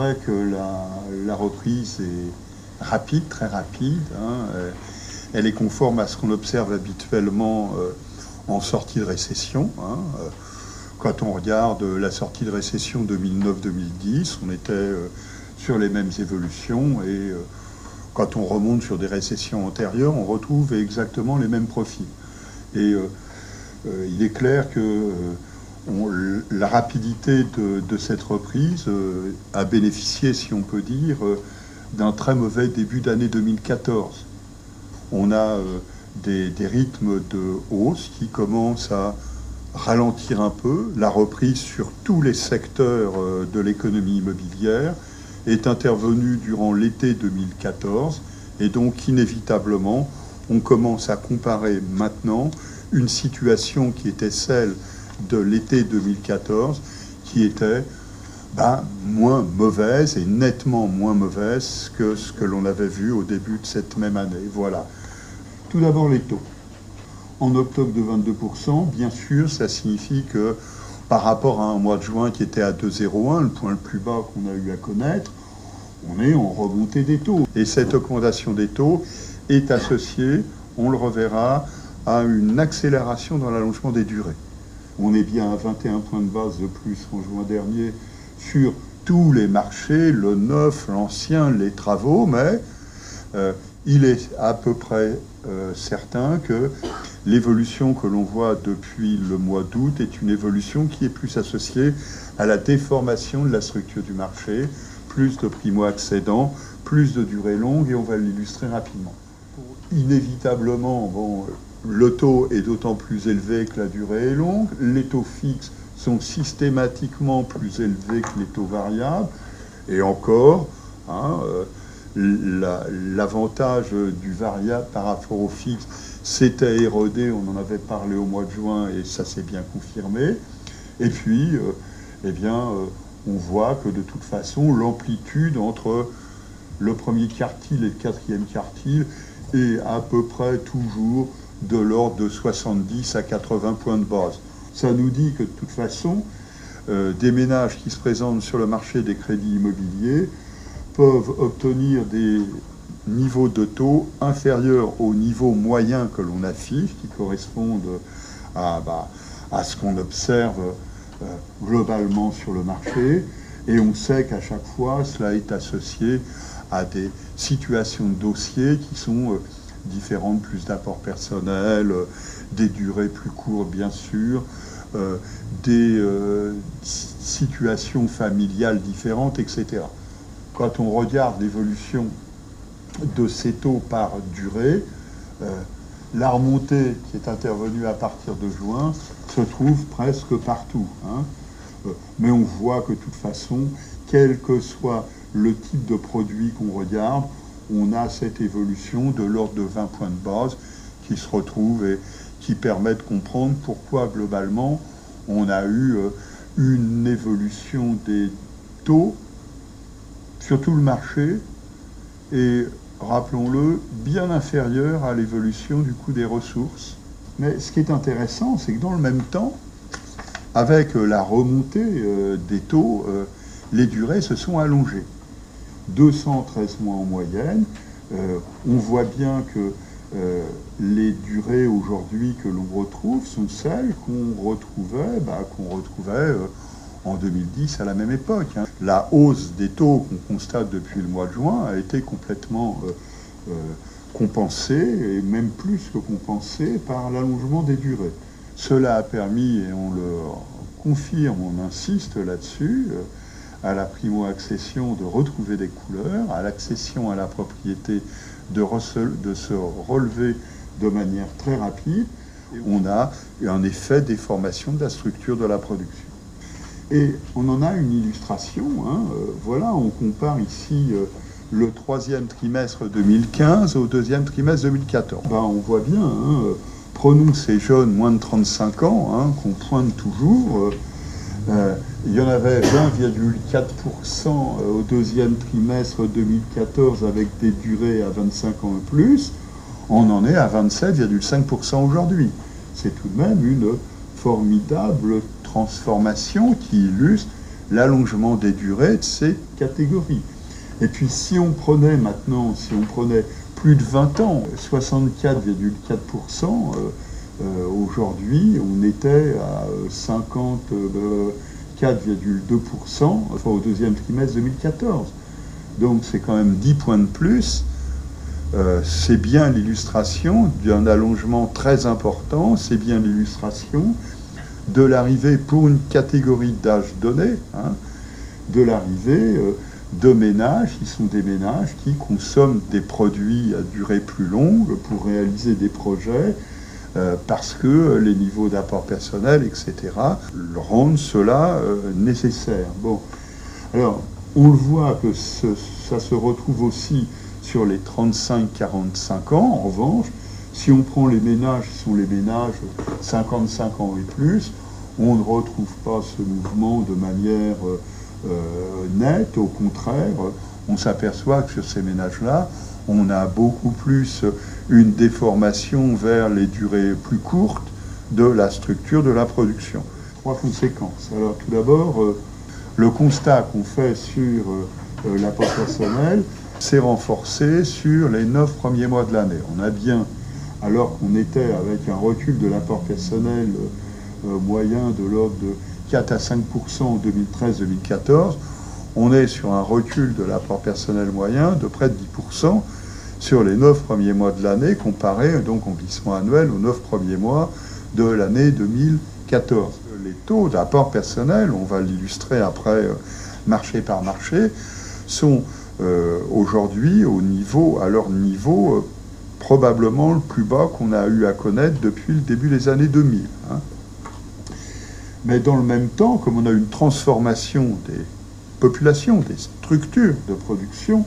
vrai que la reprise est rapide, très rapide. Elle est conforme à ce qu'on observe habituellement en sortie de récession. Quand on regarde la sortie de récession 2009-2010, on était sur les mêmes évolutions et quand on remonte sur des récessions antérieures, on retrouve exactement les mêmes profils. Et il est clair que la rapidité de cette reprise a bénéficié, si on peut dire, d'un très mauvais début d'année 2014. On a des rythmes de hausse qui commencent à ralentir un peu. La reprise sur tous les secteurs de l'économie immobilière est intervenue durant l'été 2014 et donc inévitablement on commence à comparer maintenant une situation qui était celle de l'été 2014 qui était moins mauvaise et nettement moins mauvaise que ce que l'on avait vu au début de cette même année. Voilà. Tout d'abord les taux. En octobre de 22%, bien sûr, ça signifie que par rapport à un mois de juin qui était à 2,01, le point le plus bas qu'on a eu à connaître, on est en remontée des taux. Et cette augmentation des taux est associée, on le reverra, à une accélération dans l'allongement des durées. On est bien à 21 points de base de plus en juin dernier sur tous les marchés, le neuf, l'ancien, les travaux, mais il est à peu près certain que l'évolution que l'on voit depuis le mois d'août est une évolution qui est plus associée à la déformation de la structure du marché, plus de primo-accédants, plus de durée longue, et on va l'illustrer rapidement. Inévitablement, le taux est d'autant plus élevé que la durée est longue, les taux fixes sont systématiquement plus élevés que les taux variables, et encore, l'avantage du variable par rapport au fixe s'était érodé, on en avait parlé au mois de juin et ça s'est bien confirmé. Et puis, on voit que de toute façon, l'amplitude entre le premier quartile et le quatrième quartile est à peu près toujours de l'ordre de 70 à 80 points de base. Ça nous dit que de toute façon, des ménages qui se présentent sur le marché des crédits immobiliers peuvent obtenir des niveaux de taux inférieurs au niveau moyen que l'on affiche, qui correspondent à ce qu'on observe globalement sur le marché. Et on sait qu'à chaque fois, cela est associé à des situations de dossiers qui sont différentes, plus d'apports personnels, des durées plus courtes bien sûr, des situations familiales différentes, etc. Quand on regarde l'évolution de ces taux par durée, la remontée qui est intervenue à partir de juin se trouve presque partout. Mais on voit que de toute façon, quel que soit le type de produit qu'on regarde, on a cette évolution de l'ordre de 20 points de base qui se retrouve et qui permet de comprendre pourquoi globalement on a eu une évolution des taux sur tout le marché et, rappelons-le, bien inférieure à l'évolution du coût des ressources. Mais ce qui est intéressant, c'est que dans le même temps, avec la remontée des taux, les durées se sont allongées. 213 mois en moyenne. On voit bien que les durées aujourd'hui que l'on retrouve sont celles qu'on retrouvait en 2010 à la même époque. La hausse des taux qu'on constate depuis le mois de juin a été complètement compensée, et même plus que compensée, par l'allongement des durées. Cela a permis, et on le confirme, on insiste là-dessus, à la primo-accession de retrouver des couleurs, à l'accession à la propriété de se relever de manière très rapide. On a un effet déformation de la structure de la production. Et on en a une illustration. Voilà, on compare ici le troisième trimestre 2015 au deuxième trimestre 2014. On voit bien, prenons ces jeunes moins de 35 ans, qu'on pointe toujours. Il y en avait 20,4% au deuxième trimestre 2014 avec des durées à 25 ans et plus. On en est à 27,5% aujourd'hui. C'est tout de même une formidable transformation qui illustre l'allongement des durées de ces catégories. Et puis si on prenait plus de 20 ans, 64,4%, aujourd'hui on était à 54,2% au deuxième trimestre 2014. Donc c'est quand même 10 points de plus. C'est bien l'illustration d'un allongement très important, c'est bien l'illustration de l'arrivée pour une catégorie d'âge donné, de l'arrivée de ménages qui sont des ménages qui consomment des produits à durée plus longue pour réaliser des projets parce que les niveaux d'apport personnel, etc., rendent cela nécessaire. Bon, alors on le voit que ça se retrouve aussi sur les 35-45 ans. En revanche, si on prend les ménages qui sont les ménages 55 ans et plus, on ne retrouve pas ce mouvement de manière nette. Au contraire, on s'aperçoit que sur ces ménages-là, on a beaucoup plus une déformation vers les durées plus courtes de la structure de la production. 3 conséquences. Alors tout d'abord, le constat qu'on fait sur l'apport personnel s'est renforcé sur les 9 premiers mois de l'année. On a bien, alors qu'on était avec un recul de l'apport personnel moyen de l'ordre de 4 à 5% en 2013-2014, on est sur un recul de l'apport personnel moyen de près de 10% sur les 9 premiers mois de l'année, comparé donc en glissement annuel aux 9 premiers mois de l'année 2014. Les taux d'apport personnel, on va l'illustrer après marché par marché, sont aujourd'hui à leur niveau probablement le plus bas qu'on a eu à connaître depuis le début des années 2000. Mais dans le même temps, comme on a une transformation des populations, des structures de production,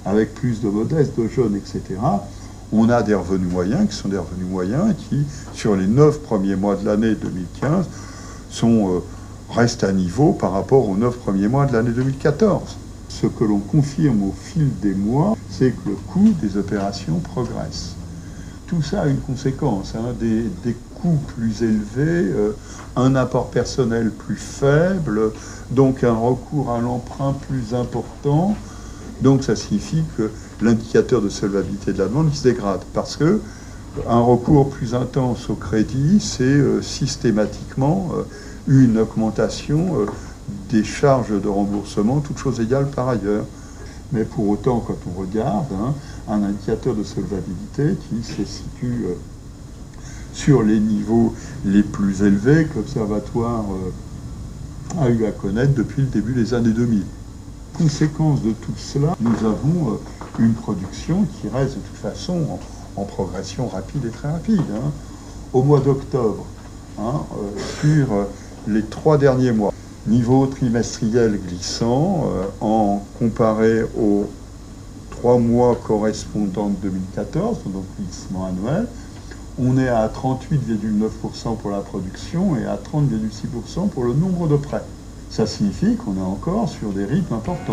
avec plus de modestes, de jeunes, etc., on a des revenus moyens qui sont des revenus moyens qui, sur les 9 premiers mois de l'année 2015, restent à niveau par rapport aux 9 premiers mois de l'année 2014. Ce que l'on confirme au fil des mois, c'est que le coût des opérations progresse. Tout ça a une conséquence, des coûts plus élevés, un apport personnel plus faible, donc un recours à l'emprunt plus important. Donc ça signifie que l'indicateur de solvabilité de la demande se dégrade, parce que un recours plus intense au crédit, c'est systématiquement une augmentation des charges de remboursement, toutes choses égales par ailleurs. Mais pour autant, quand on regarde un indicateur de solvabilité qui se situe sur les niveaux les plus élevés que l'Observatoire a eu à connaître depuis le début des années 2000. Conséquence de tout cela, nous avons une production qui reste de toute façon en progression rapide et très rapide. Au mois d'octobre, sur les 3 derniers mois, niveau trimestriel glissant, en comparé aux 3 mois correspondants de 2014, donc glissement annuel, on est à 38,9% pour la production et à 30,6% pour le nombre de prêts. Ça signifie qu'on est encore sur des rythmes importants.